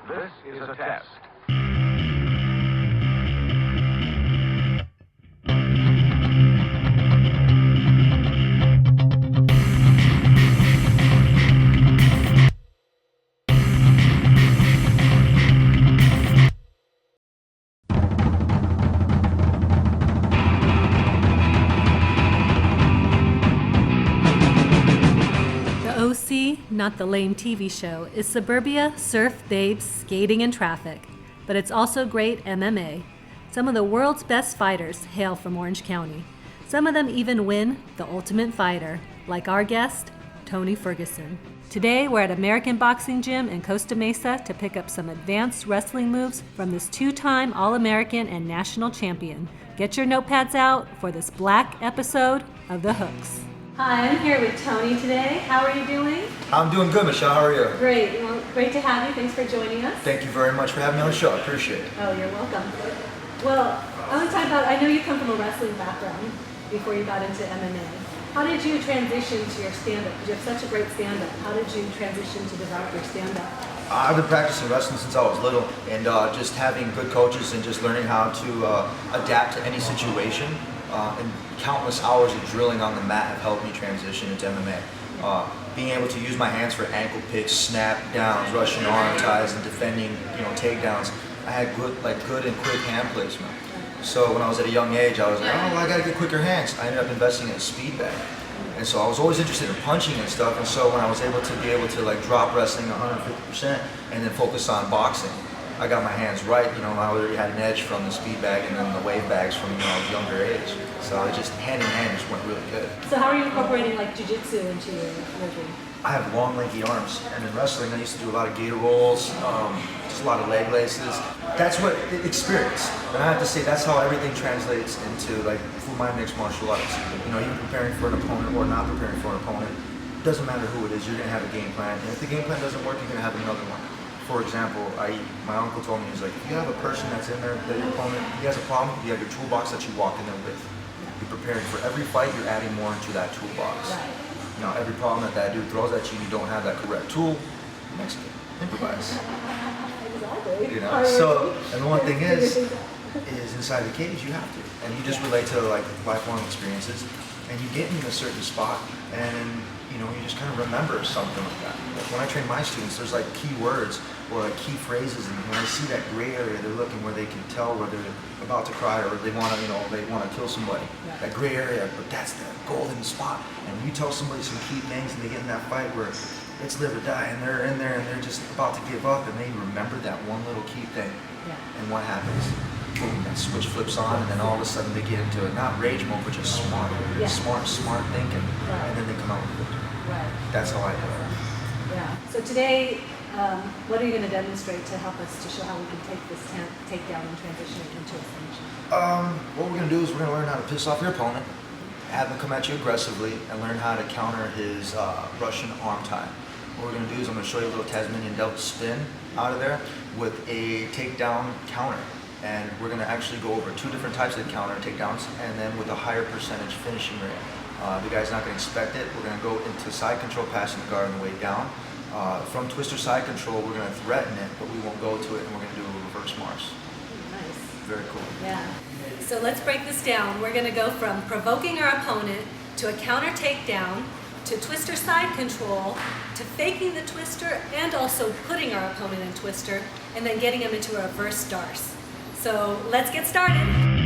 This is a test. Not the lame TV show, is suburbia, surf, babes, skating, and traffic. But it's also great MMA. Some of the world's best fighters hail from Orange County. Some of them even win the Ultimate Fighter, like our guest, Tony Ferguson. Today, we're at American Boxing Gym in Costa Mesa to pick up some advanced wrestling moves from this two-time All-American and national champion. Get your notepads out for this black episode of The Hooks. Hi, I'm here with Tony today. How are you doing? I'm doing good, Michelle. How are you? Great. Well, great to have you. Thanks for joining us. Thank you very much for having me on the show. I appreciate it. Oh, you're welcome. Well, I want to talk about, I know you come from a wrestling background before you got into MMA. How did you transition to your stand-up? Because you have such a great stand-up. How did you transition to develop your stand-up? I've been practicing wrestling since I was little, and just having good coaches and just learning how to adapt to any situation. And countless hours of drilling on the mat have helped me transition into MMA. Being able to use my hands for ankle picks, snap downs, Russian arm ties, and defending, takedowns. I had good and quick hand placement. So when I was at a young age, I was like, oh, well, I gotta get quicker hands. I ended up investing in a speed bag. And so I was always interested in punching and stuff. And so when I was able to drop wrestling 150% and then focus on boxing, I got my hands right, I already had an edge from the speed bag and then the wave bags from a younger age. So it just hand in hand just went really good. So how are you incorporating Jiu-jitsu into your movie? I have long, lanky arms, and in wrestling I used to do a lot of gator rolls, just a lot of leg laces. That's what experience, and I have to say that's how everything translates into for my mixed martial arts. You're preparing for an opponent or not preparing for an opponent. It doesn't matter who it is, you're gonna have a game plan, and if the game plan doesn't work, you're gonna have another one. For example, my uncle told me, he's like, if you have a person that's in there, that your opponent, he has a problem, you have your toolbox that you walk in there with. You're preparing for every fight, you're adding more into that toolbox. Right. Every problem that dude throws at you, you don't have that correct tool, next game, improvise. Exactly. So, and the one thing is inside the cage, you have to. And you just relate to lifelong experiences, and you get in a certain spot, and you just kind of remember something like that. When I train my students, there's key words or key phrases, and when I see that gray area, they're looking where they can tell whether they're about to cry or they want to kill somebody. Yeah. That gray area, but that's the golden spot. And you tell somebody some key things, and they get in that fight where it's live or die, and they're in there and they're just about to give up, and they remember that one little key thing. Yeah. And what happens? Boom, that switch flips on, and then all of a sudden they get into not rage mode, but just smart thinking, and then they come out with victory. Right. That's how I do it. Yeah. So today, what are you going to demonstrate to help us to show how we can take this takedown and transition it into a finish? What we're going to do is we're going to learn how to piss off your opponent, have him come at you aggressively, and learn how to counter his Russian arm tie. What we're going to do is I'm going to show you a little Tasmanian devil spin out of there with a takedown counter. And we're going to actually go over two different types of counter takedowns, and then with a higher percentage finishing rate. The guy's not going to expect it. We're going to go into side control, passing the guard on the way down. From twister side control, we're going to threaten it, but we won't go to it, and we're going to do a reverse Mars. Nice. Very cool. Yeah. So let's break this down. We're going to go from provoking our opponent to a counter takedown, to twister side control, to faking the twister, and also putting our opponent in twister, and then getting him into a reverse Darce. So let's get started.